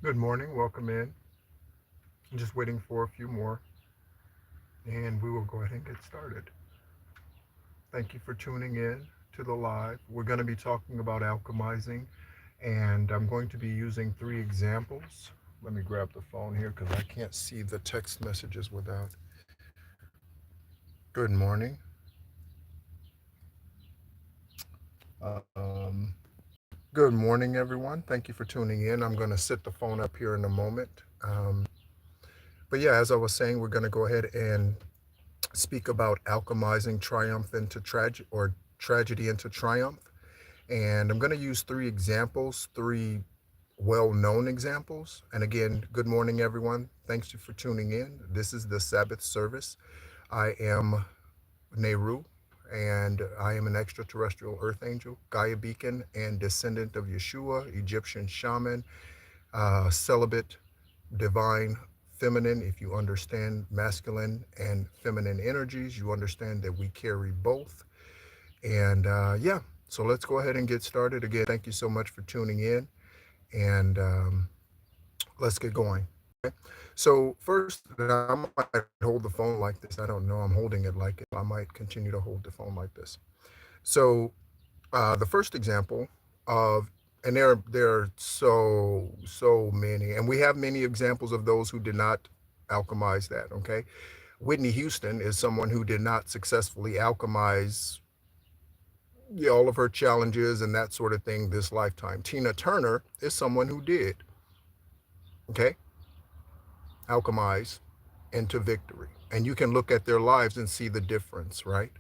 Good morning, welcome in. I'm just waiting for a few more and we will go ahead and get started. Thank you for tuning in to the live. We're going to be talking about alchemizing and I'm going to be using three examples. Let me grab the phone here because I can't see the text messages without. Good morning. Um, Good morning, everyone. Thank you for tuning in. I'm going to sit the phone up here in a moment. But yeah, as I was saying, we're going to go ahead and speak about alchemizing triumph into tragedy or tragedy into triumph. And I'm going to use three examples, three well-known examples. And again, good morning, everyone. Thanks you for tuning in. This is the Sabbath service. I am Nehru, and I am an extraterrestrial earth angel, Gaia beacon, and descendant of Yeshua, Egyptian shaman, celibate, divine, feminine. If you understand masculine and feminine energies, you understand that we carry both. And yeah, so let's go ahead and get started. Again, thank you so much for tuning in, and let's get going. Okay. So first, I might hold the phone like this. I don't know. I'm holding it like it. I might continue to hold the phone like this. So the first example of, and there are so many, and we have many examples of those who did not alchemize that. Okay, Whitney Houston is someone who did not successfully alchemize, yeah, all of her challenges and that sort of thing this lifetime. Tina Turner is someone who did, okay, alchemize into victory. And you can look at their lives and see the difference, right?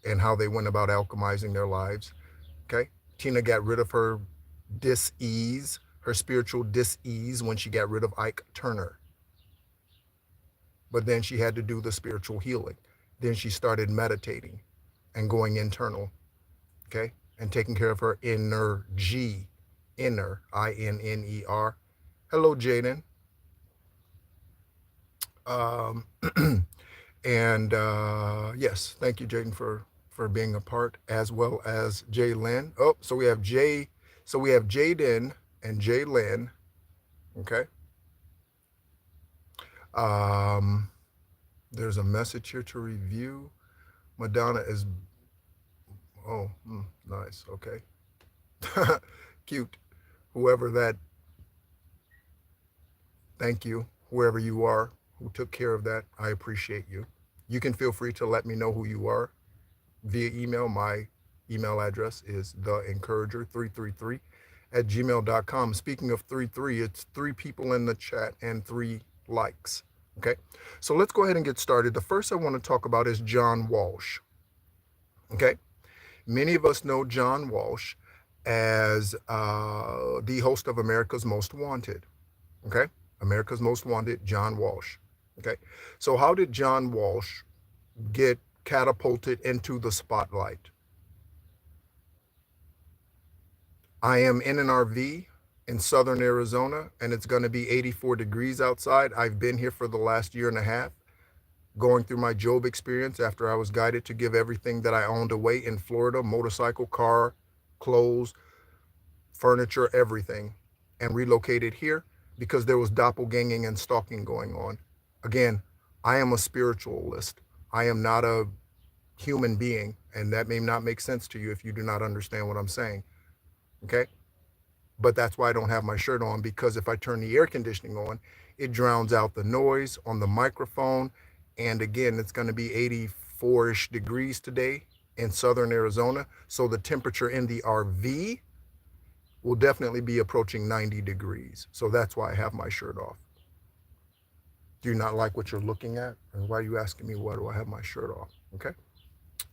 And how they went about alchemizing their lives. Okay. Tina got rid of her dis-ease, her spiritual dis-ease when she got rid of Ike Turner. But then she had to do the spiritual healing. Then she started meditating and going internal, okay? And taking care of her inner G, inner, I-N-N-E-R. Hello, Jaden. Um, and yes, thank you, Jaden, for being a part, as well as Jay Lynn. Oh, so we have Jaden and Jay Lynn. Okay. Um, there's a message here to review. Madonna is, oh, nice. Okay. Cute. Whoever that, thank you. Whoever you are who took care of that, I appreciate you. You can feel free to let me know who you are via email. My email address is theencourager333 at gmail.com. Speaking of 33, it's three people in the chat and three likes. Okay, so let's go ahead and get started. The first I want to talk about is John Walsh. Okay, many of us know John Walsh as the host of America's Most Wanted. Okay, America's Most Wanted, John Walsh. Okay, so how did John Walsh get catapulted into the spotlight? I am in an RV in southern Arizona, and it's going to be 84 degrees outside. I've been here for the last year and a half, going through my Job experience after I was guided to give everything that I owned away in Florida, motorcycle, car, clothes, furniture, everything, and relocated here because there was doppelganging and stalking going on. Again, I am a spiritualist. I am not a human being, and that may not make sense to you if you do not understand what I'm saying. Okay? But that's why I don't have my shirt on, because if I turn the air conditioning on, it drowns out the noise on the microphone. And again, it's going to be 84-ish degrees today in southern Arizona. So the temperature in the RV will definitely be approaching 90 degrees. So that's why I have my shirt off. Do you not like what you're looking at? And why are you asking me why do I have my shirt off? Okay.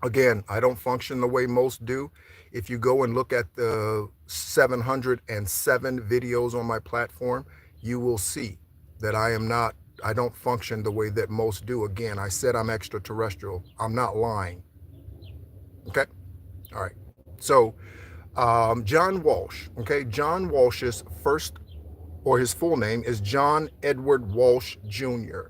Again, I don't function the way most do. If you go and look at the 707 videos on my platform, you will see that I don't function the way that most do. Again, I said I'm extraterrestrial. I'm not lying. Okay? All right. So, John Walsh, okay? John Walsh's first, or his full name is John Edward Walsh Jr.,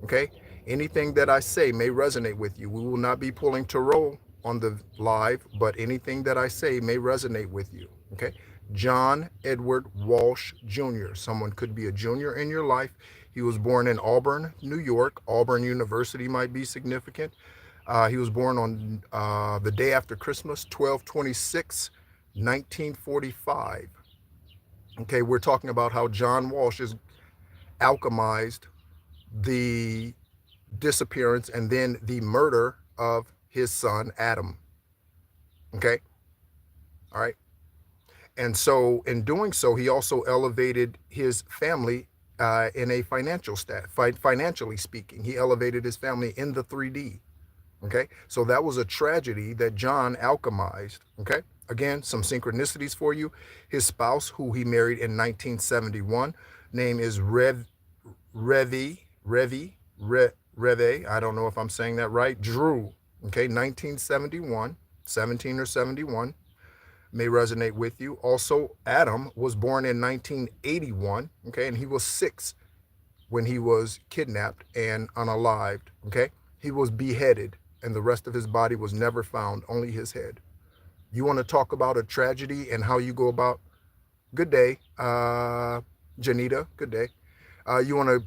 okay? Anything that I say may resonate with you. We will not be pulling tarot on the live, but anything that I say may resonate with you, okay? John Edward Walsh Jr. Someone could be a junior in your life. He was born in Auburn, New York. Auburn University might be significant. He was born on the day after Christmas, 12/26, 1945. Okay, we're talking about how John Walsh has alchemized the disappearance and then the murder of his son, Adam. Okay, all right. And so in doing so, he also elevated his family in a financially speaking. He elevated his family in the 3D. Okay, so that was a tragedy that John alchemized. Okay, again, some synchronicities for you. His spouse, who he married in 1971, name is Reve. I don't know if I'm saying that right. Drew. Okay, 1971, 17 or 71 may resonate with you. Also, Adam was born in 1981. Okay, and he was 6 when he was kidnapped and unalived. Okay, he was beheaded, and the rest of his body was never found, only his head. You want to talk about a tragedy and how you go about, good day, Janita, good day. You want to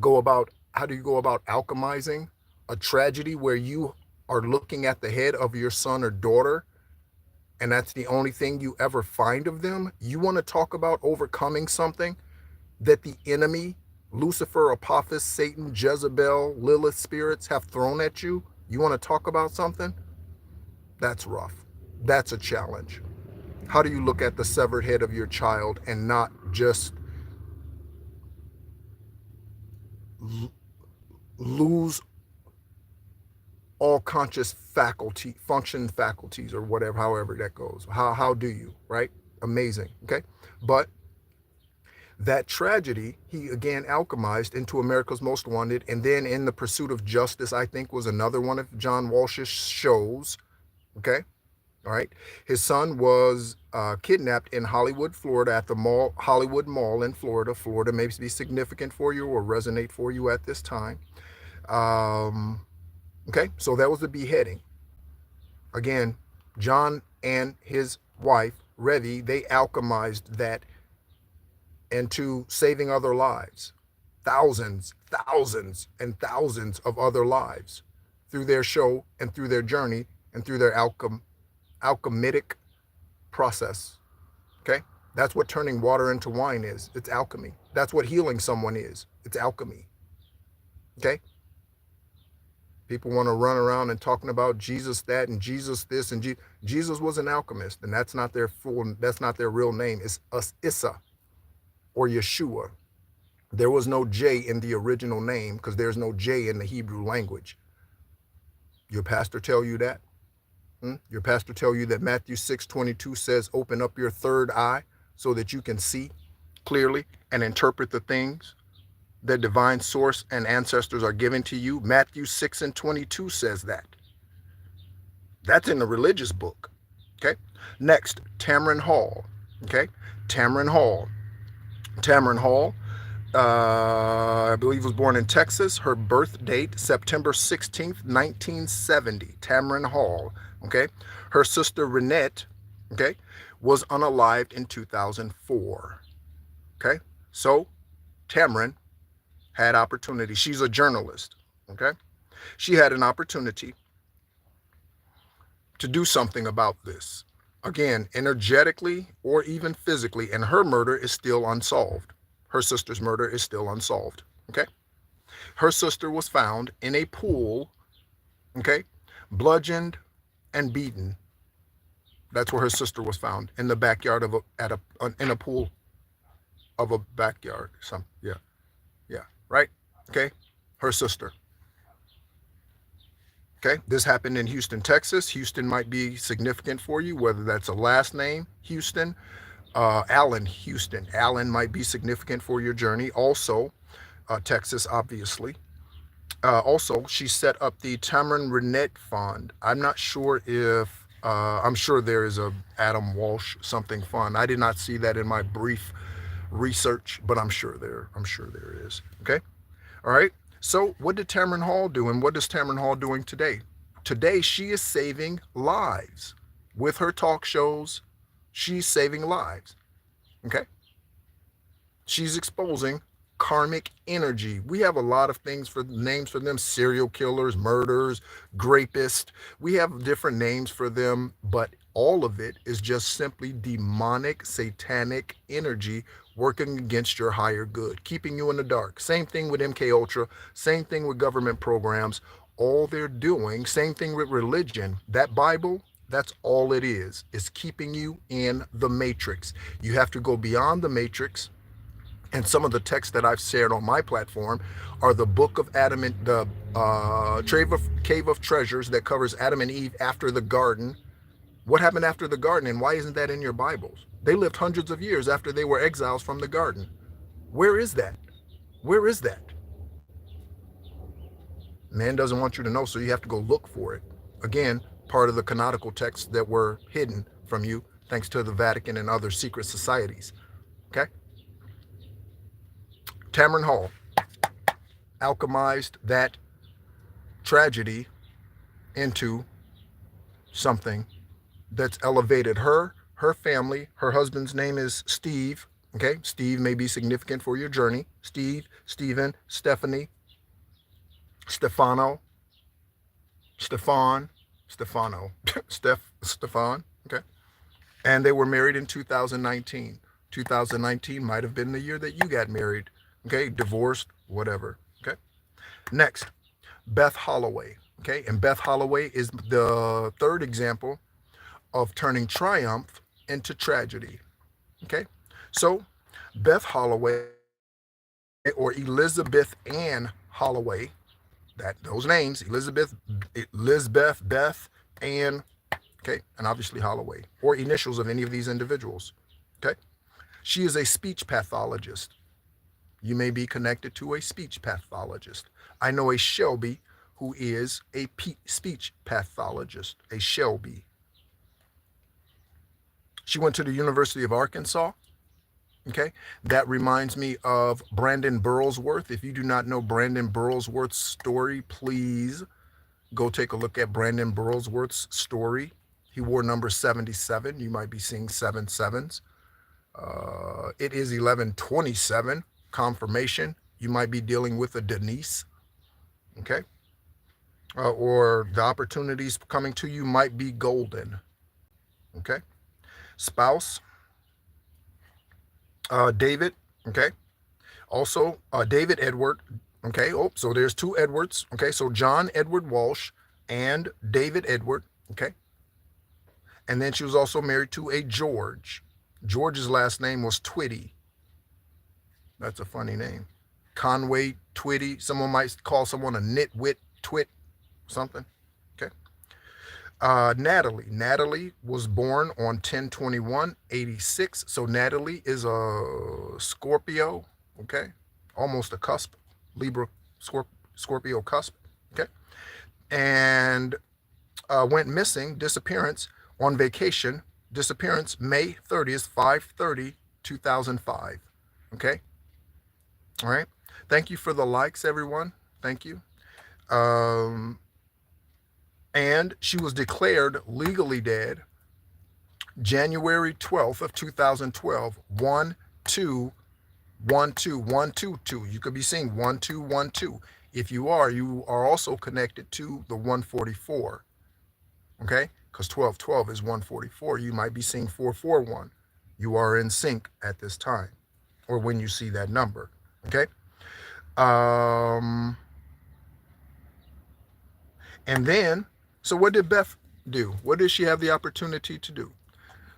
go about, how do you go about alchemizing a tragedy where you are looking at the head of your son or daughter, and that's the only thing you ever find of them? You want to talk about overcoming something that the enemy, Lucifer, Apophis, Satan, Jezebel, Lilith spirits have thrown at you? You want to talk about something? That's rough. That's a challenge. How do you look at the severed head of your child and not just lose all conscious function faculties or whatever, however that goes? How do you, right? Amazing, okay? But that tragedy, he again alchemized into America's Most Wanted, and then In the Pursuit of Justice, I think, was another one of John Walsh's shows, okay? All right. His son was kidnapped in Hollywood, Florida, at the Hollywood Mall in Florida. Florida may be significant for you or resonate for you at this time. Okay, so that was the beheading. Again, John and his wife, Revi, they alchemized that into saving other lives. Thousands and thousands of other lives through their show and through their journey and through their alchemic process. Okay, that's what turning water into wine is. It's alchemy. That's what healing someone is. It's alchemy. Okay, people want to run around and talking about Jesus that and Jesus this and Jesus was an alchemist, and that's not their real name. It's Issa or Yeshua. There was no J in the original name because there's no J in the Hebrew language. Your pastor tell you that? Your pastor tell you that Matthew 6:22 says, open up your third eye so that you can see clearly and interpret the things that divine source and ancestors are giving to you? Matthew 6:22 says that. That's in the religious book. Okay. Next, Tamron Hall. Okay. Tamron Hall. I believe was born in Texas. Her birth date, September 16th, 1970. Tamron Hall. Okay. Her sister Renette, okay, was unalived in 2004. Okay. So Tamron had opportunity. She's a journalist. Okay. She had an opportunity to do something about this. Again, energetically or even physically, and her murder is still unsolved. Her sister's murder is still unsolved. Okay. Her sister was found in a pool, okay, bludgeoned and beaten. That's where her sister was found, in the backyard of in a pool of a backyard. Yeah, right? Okay, her sister. Okay, this happened in Houston, Texas. Houston might be significant for you, whether that's a last name, Houston, Allen, Houston. Allen might be significant for your journey. Also, Texas, obviously. Also, she set up the Tamron Renette Fund. I'm not sure if, I'm sure there is a Adam Walsh something fund. I did not see that in my brief research, but I'm sure there is. Okay. All right. So what did Tamron Hall do, and what is Tamron Hall doing today? Today, she is saving lives with her talk shows, She's saving lives. Okay? She's exposing karmic energy. We have a lot of things for names for them: serial killers, murderers, grapists. We have different names for them, but all of it is just simply demonic, satanic energy working against your higher good, keeping you in the dark. Same thing with MK Ultra, same thing with government programs. All they're doing, same thing with religion. That Bible, that's all it is keeping you in the matrix. You have to go beyond the matrix. And some of the texts that I've shared on my platform are the Book of Adam and the Cave of Treasures that covers Adam and Eve after the garden. What happened after the garden, and why isn't that in your Bibles? They lived hundreds of years after they were exiles from the garden. Where is that? Where is that? Man doesn't want you to know, so you have to go look for it. Again, part of the canonical texts that were hidden from you thanks to the Vatican and other secret societies. Okay? Tamron Hall alchemized that tragedy into something that's elevated her, her family. Her husband's name is Steve. Okay, Steve may be significant for your journey. Steve, Stephen, Stephanie, Stefano, Stefan, Stefano, Stefan. Okay, and they were married in 2019. 2019 might have been the year that you got married. Okay, divorced, whatever. Okay, next, Beth Holloway. Okay, and Beth Holloway is the third example of turning triumph into tragedy. Okay, so Beth Holloway, or Elizabeth Ann Holloway, that those names, Elizabeth, Beth, Ann, okay, and obviously Holloway, or initials of any of these individuals. Okay, she is a speech pathologist. You may be connected to a speech pathologist. I know a Shelby who is a speech pathologist, a Shelby. She went to the University of Arkansas. Okay, that reminds me of Brandon Burlsworth. If you do not know Brandon Burlsworth's story, please go take a look at Brandon Burlsworth's story. He wore number 77. You might be seeing 7 sevens. It is 1127. Confirmation. You might be dealing with a Denise. Okay, or the opportunities coming to you might be golden. Okay, spouse. David. Okay, also David Edward. Okay, oh, so there's 2 Edwards. Okay, so John Edward Walsh and David Edward. Okay, and then she was also married to a George. George's last name was Twitty. That's a funny name. Conway Twitty. Someone might call someone a nitwit, twit, something. Okay. Natalie. Natalie was born on 10/21/86. So Natalie is a Scorpio. Okay. Almost a cusp. Libra, Scorpio cusp. Okay. And went missing, disappearance, on vacation, disappearance May 30th, 5/30, 2005. Okay. All right. Thank you for the likes, everyone. Thank you. And she was declared legally dead January 12th of 2012, 1-2-1-2-1-2-2. You could be seeing 1-2-1-2. If you are also connected to the 144. Okay? Because 12-12 is 144. You might be seeing 441. You are in sync at this time, or when you see that number. Okay? And then, so what did Beth do? What did she have the opportunity to do?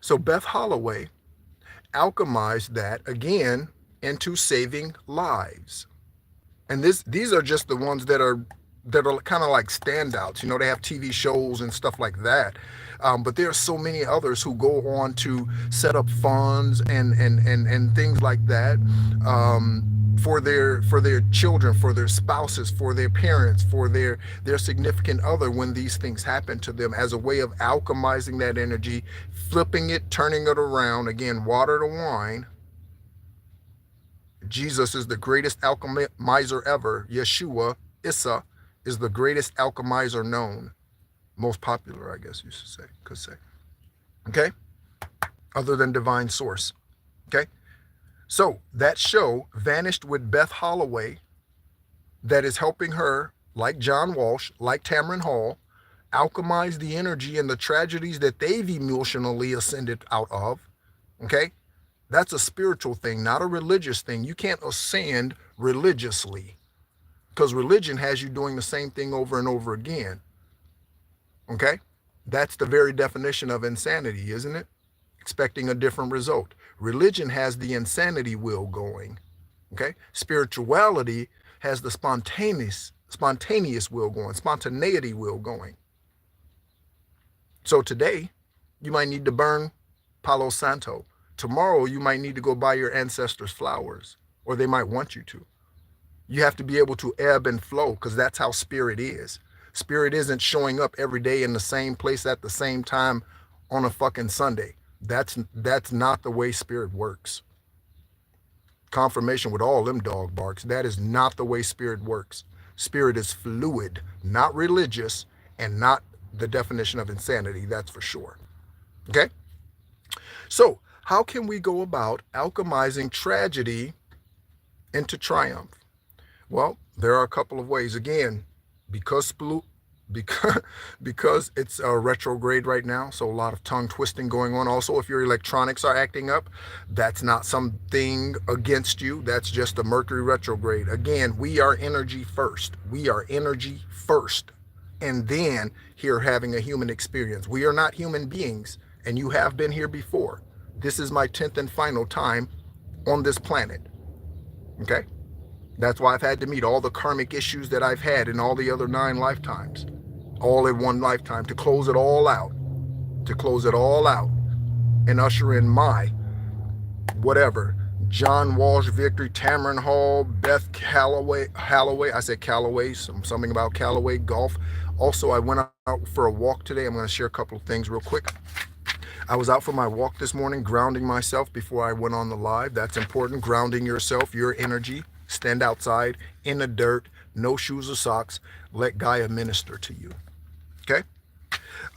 So Beth Holloway alchemized that again into saving lives. And these are just the ones that are kind of like standouts. You know, they have TV shows and stuff like that. But there are so many others who go on to set up funds and things like that. For their children, for their spouses, for their parents, for their significant other when these things happen to them, as a way of alchemizing that energy, flipping it, turning it around. Again, water to wine. Jesus is the greatest alchemizer ever. Yeshua, Issa, is the greatest alchemizer known. Most popular, I guess you could say. Okay? other than divine source. Okay. So that show vanished with Beth Holloway, that is helping her, like John Walsh, like Tamron Hall, alchemize the energy and the tragedies that they've emotionally ascended out of. Okay. That's a spiritual thing, not a religious thing. You can't ascend religiously, because religion has you doing the same thing over and over again. Okay? That's the very definition of insanity, isn't it? Expecting a different result. Religion has the insanity wheel going. Okay? Spirituality has the spontaneous wheel going, spontaneity wheel going. So today, you might need to burn Palo Santo. Tomorrow, you might need to go buy your ancestors flowers, or they might want you to. You have to be able to ebb and flow, because that's how spirit is. Spirit isn't showing up every day in the same place at the same time on a fucking Sunday. That's not the way spirit works. Confirmation with all them dog barks. That is not the way spirit works. Spirit is fluid, not religious, and not the definition of insanity, that's for sure. Okay? So, how can we go about alchemizing tragedy into triumph? Well, there are a couple of ways. Again, because it's a retrograde right now, so a lot of tongue twisting going on. Also, if your electronics are acting up, that's not something against you. That's just a Mercury retrograde. Again, we are energy first. We are energy first. And then here having a human experience. We are not human beings, and you have been here before. This is my 10th and final time on this planet. Okay? That's why I've had to meet all the karmic issues that I've had in all the other 9 lifetimes, all in one lifetime, to close it all out, and usher in my whatever, John Walsh victory, Tamron Hall, Beth Halloway, I said Callaway, something about Callaway golf. Also, I went out for a walk today. I'm going to share a couple of things real quick. I was out for my walk this morning, grounding myself before I went on the live. That's important, grounding yourself, your energy. Stand outside in the dirt, no shoes or socks. Let Gaia minister to you. Okay?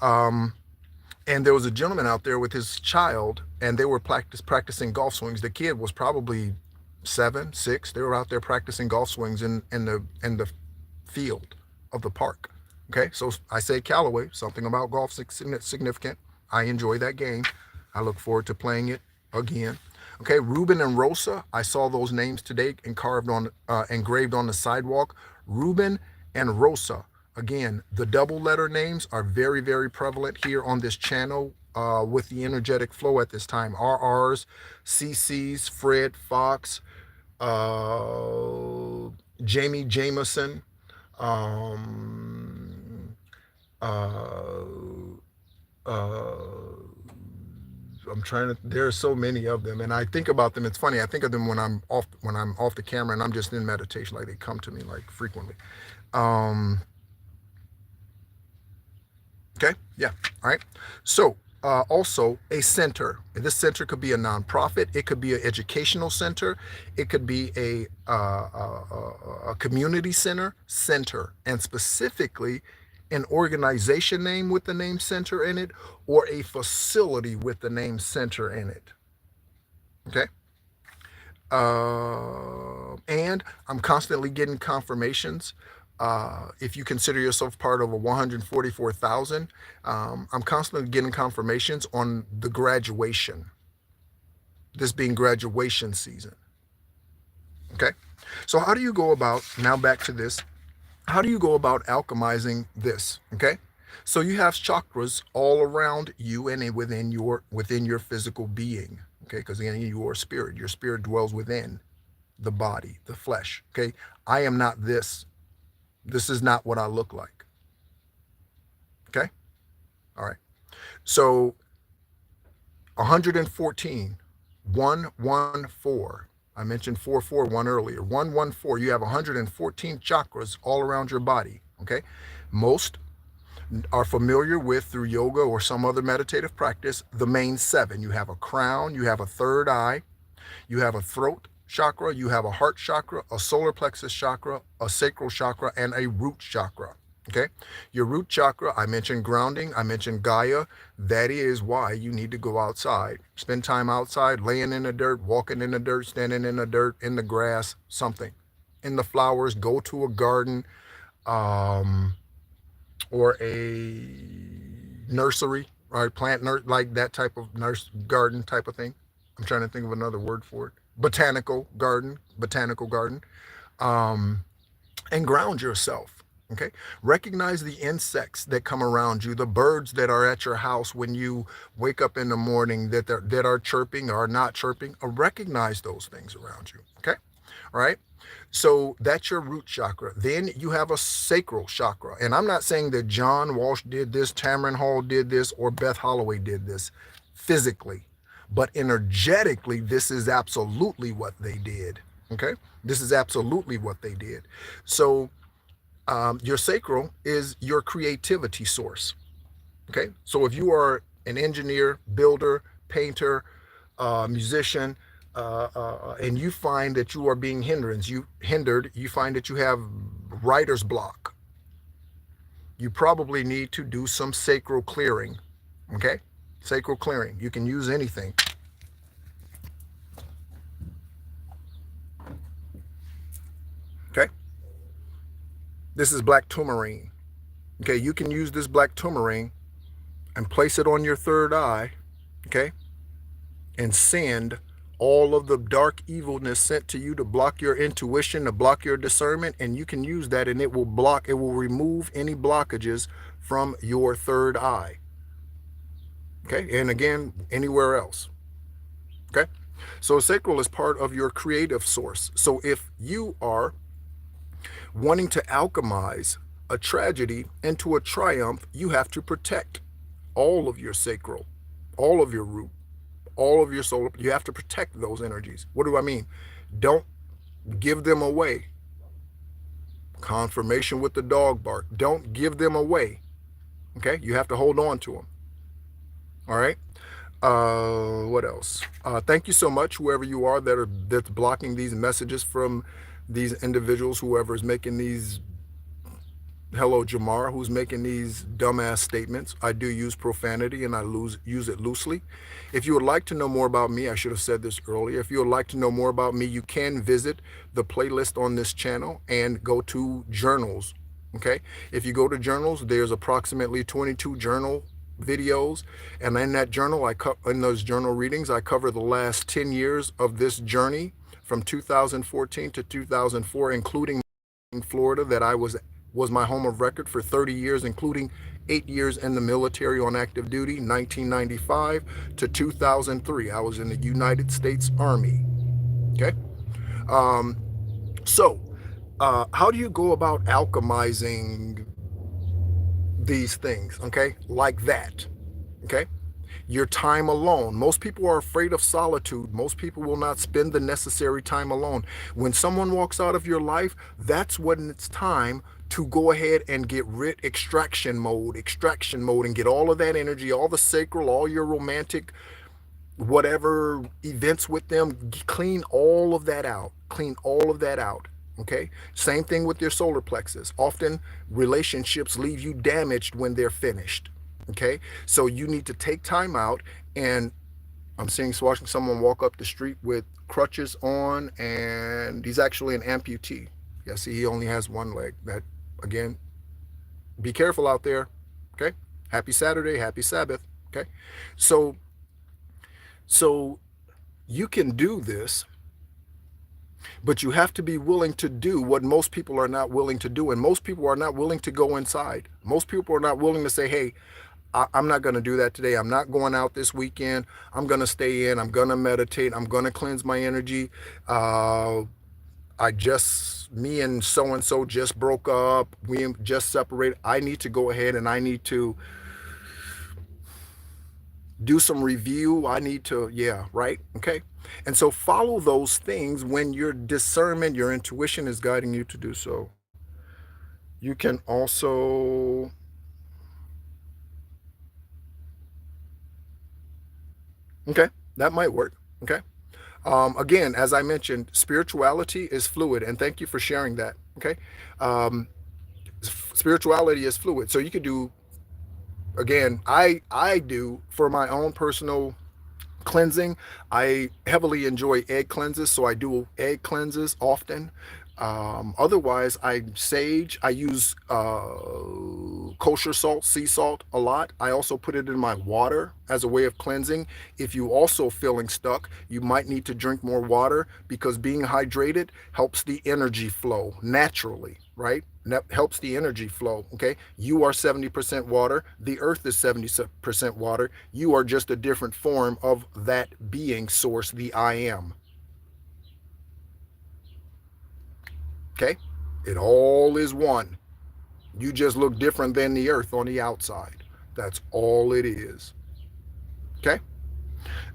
And there was a gentleman out there with his child, and they were practicing golf swings. The kid was probably 7, 6. They were out there practicing golf swings in the field of the park. Okay? So I say Callaway, something about golf significant. I enjoy that game. I look forward to playing it again. Okay, Ruben and Rosa, I saw those names today engraved on the sidewalk. Ruben and Rosa. Again, the double letter names are very, very prevalent here on this channel with the energetic flow at this time. RRs, CCs, Fred, Fox, Jamie Jameson, I'm trying to, there are so many of them, and I think about them. It's funny, I think of them when I'm off the camera and I'm just in meditation, like they come to me like frequently. Okay, yeah, all right. So also a center. And this center could be a nonprofit, it could be an educational center, it could be a community center, and specifically an organization name with the name center in it, or a facility with the name center in it. Okay? And I'm constantly getting confirmations. If you consider yourself part of a 144,000, I'm constantly getting confirmations on the graduation. This being graduation season. Okay? So how do you go about, now back to this, how do you go about alchemizing this? Okay, so you have chakras all around you and within your physical being. Okay, because again, you are spirit. Your spirit dwells within the body, the flesh. Okay, I am not this. This is not what I look like. Okay, all right. So 114, 114. I mentioned 441 earlier. 114, you have 114 chakras all around your body, okay? Most are familiar with, through yoga or some other meditative practice, the main 7. You have a crown, you have a third eye, you have a throat chakra, you have a heart chakra, a solar plexus chakra, a sacral chakra, and a root chakra, Okay, your root chakra, I mentioned grounding, I mentioned Gaia. That is why you need to go outside. Spend time outside, laying in the dirt, walking in the dirt, standing in the dirt, in the grass, something. In the flowers, go to a garden, um, or a nursery, right? Like that type of garden type of thing. I'm trying to think of another word for it. Botanical garden. Um, and ground yourself. Okay. Recognize the insects that come around you, the birds that are at your house when you wake up in the morning that are chirping or not chirping. Recognize those things around you. Okay. All right. So that's your root chakra. Then you have a sacral chakra. And I'm not saying that John Walsh did this, Tamron Hall did this, or Beth Holloway did this physically. But energetically, this is absolutely what they did. Okay? This is absolutely what they did. So your sacral is your creativity source. Okay? So if you are an engineer, builder, painter, musician, and you find that you are being hindered, you find that you have writer's block, you probably need to do some sacral clearing. Okay? Sacral clearing. You can use anything. Okay? This is black tourmaline. Okay, you can use this black tourmaline and place it on your third eye, okay, and send all of the dark evilness sent to you to block your intuition, to block your discernment, and you can use that and it will remove any blockages from your third eye. Okay, and again, anywhere else. Okay, so sacral is part of your creative source. So if you are wanting to alchemize a tragedy into a triumph, you have to protect all of your sacral, all of your root, all of your solar. You have to protect those energies. What do I mean? Don't give them away. Confirmation with the dog bark. Don't give them away. Okay? You have to hold on to them. All right? What else? Thank you so much, whoever you are that's blocking these messages from these individuals, whoever is making these. Hello, Jamar, who's making these dumbass statements. I do use profanity and I use it loosely. If you would like to know more about me, I should have said this earlier. If you would like to know more about me, you can visit the playlist on this channel and go to journals. Okay? If you go to journals, there's approximately 22 journal videos, and in that journal, in those journal readings, I cover the last 10 years of this journey from 2014 to 2004, including Florida, that I was my home of record for 30 years, including 8 years in the military on active duty, 1995 to 2003. I was in the United States Army. Okay. So how do you go about alchemizing these things? Okay. Like that. Okay. Your time alone. Most people are afraid of solitude. Most people will not spend the necessary time alone. When someone walks out of your life, that's when it's time to go ahead and get rid, extraction mode, and get all of that energy, all the sacral, all your romantic, whatever events with them, clean all of that out. Clean all of that out. Okay. Same thing with your solar plexus. Often relationships leave you damaged when they're finished. Okay. So you need to take time out, and I'm watching someone walk up the street with crutches on, and he's actually an amputee. Yeah, see, he only has one leg. That, again, be careful out there. Okay. Happy Saturday. Happy Sabbath. Okay. So you can do this, but you have to be willing to do what most people are not willing to do. And most people are not willing to go inside. Most people are not willing to say, hey, I'm not going to do that today. I'm not going out this weekend. I'm going to stay in. I'm going to meditate. I'm going to cleanse my energy. Me and so-and-so just broke up. We just separated. I need to go ahead and I need to do some review. I need to, yeah, right? Okay. And so follow those things when your discernment, your intuition is guiding you to do so. You can also, okay, that might work. Okay. Again, as I mentioned, spirituality is fluid, and thank you for sharing that. Okay. Spirituality is fluid. So you could do, again, I do for my own personal cleansing. I heavily enjoy egg cleanses, so I do egg cleanses often. Otherwise, I sage. I use kosher salt, sea salt a lot. I also put it in my water as a way of cleansing. If you also feeling stuck, you might need to drink more water because being hydrated helps the energy flow naturally, right? That helps the energy flow. Okay, you are 70% water. The earth is 70% water. You are just a different form of that being source, the I am. Okay, it all is one. You just look different than the earth on the outside. That's all it is. Okay,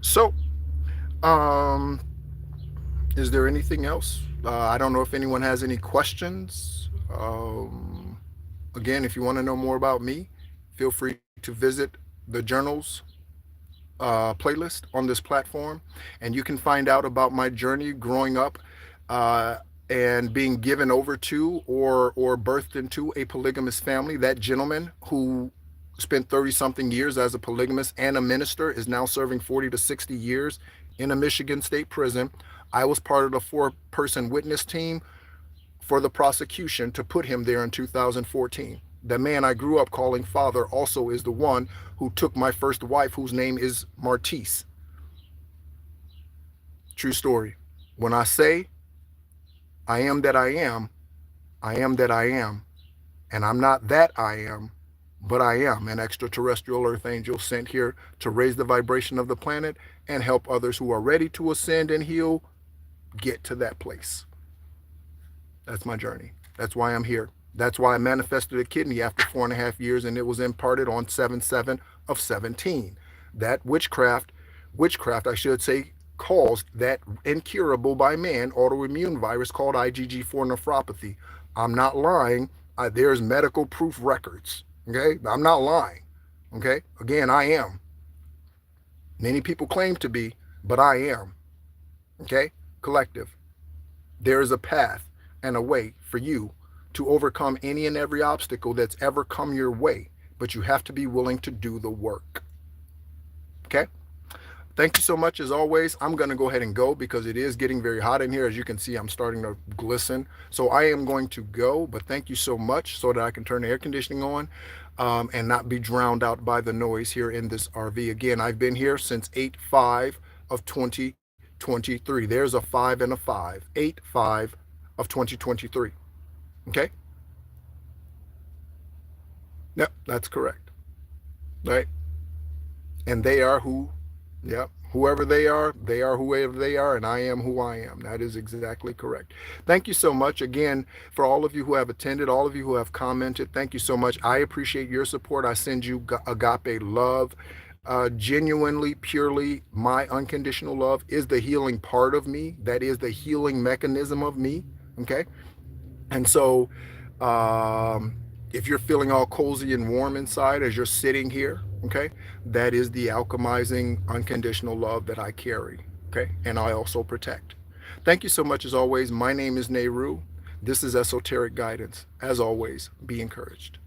so um is there anything else? I don't know if anyone has any questions. Again, if you want to know more about me, feel free to visit the journals playlist on this platform, and you can find out about my journey growing up uh, and being given over to or birthed into a polygamous family. That gentleman who spent 30 something years as a polygamist and a minister is now serving 40 to 60 years in a Michigan state prison. I was part of the 4-person witness team for the prosecution to put him there in 2014. The man I grew up calling father also is the one who took my first wife, whose name is Martise. True story. When I say I am that I am, I am that I am, and I'm not that I am, but I am an extraterrestrial earth angel sent here to raise the vibration of the planet and help others who are ready to ascend and heal get to that place. That's my journey. That's why I'm here. That's why I manifested a kidney after 4.5 years, and it was imparted on 7/7 of 17. That witchcraft, I should say, caused that incurable by man autoimmune virus called IgG4 nephropathy. I'm not lying. There's medical proof records. Okay, I'm not lying. Okay, again, I am. Many people claim to be, but I am. Okay, collective. There is a path and a way for you to overcome any and every obstacle that's ever come your way, but you have to be willing to do the work. Okay? Thank you so much as always. I'm going to go ahead and go because it is getting very hot in here. As you can see, I'm starting to glisten. So I am going to go, but thank you so much so that I can turn the air conditioning on and not be drowned out by the noise here in this RV. Again, I've been here since 8/5 of 2023. There's a 5 and a 5. 8/5 of 2023. Okay? Yep, that's correct. Right? And they are who, yep, whoever they are whoever they are, and I am who I am. That is exactly correct. Thank you so much again for all of you who have attended, all of you who have commented. Thank you so much. I appreciate your support. I send you agape love. Genuinely, purely, my unconditional love is the healing part of me. That is the healing mechanism of me. Okay? And so, if you're feeling all cozy and warm inside as you're sitting here, okay, that is the alchemizing unconditional love that I carry, okay, and I also protect. Thank you so much as always. My name is Nehru. This is Esoteric Guidance. As always, be encouraged.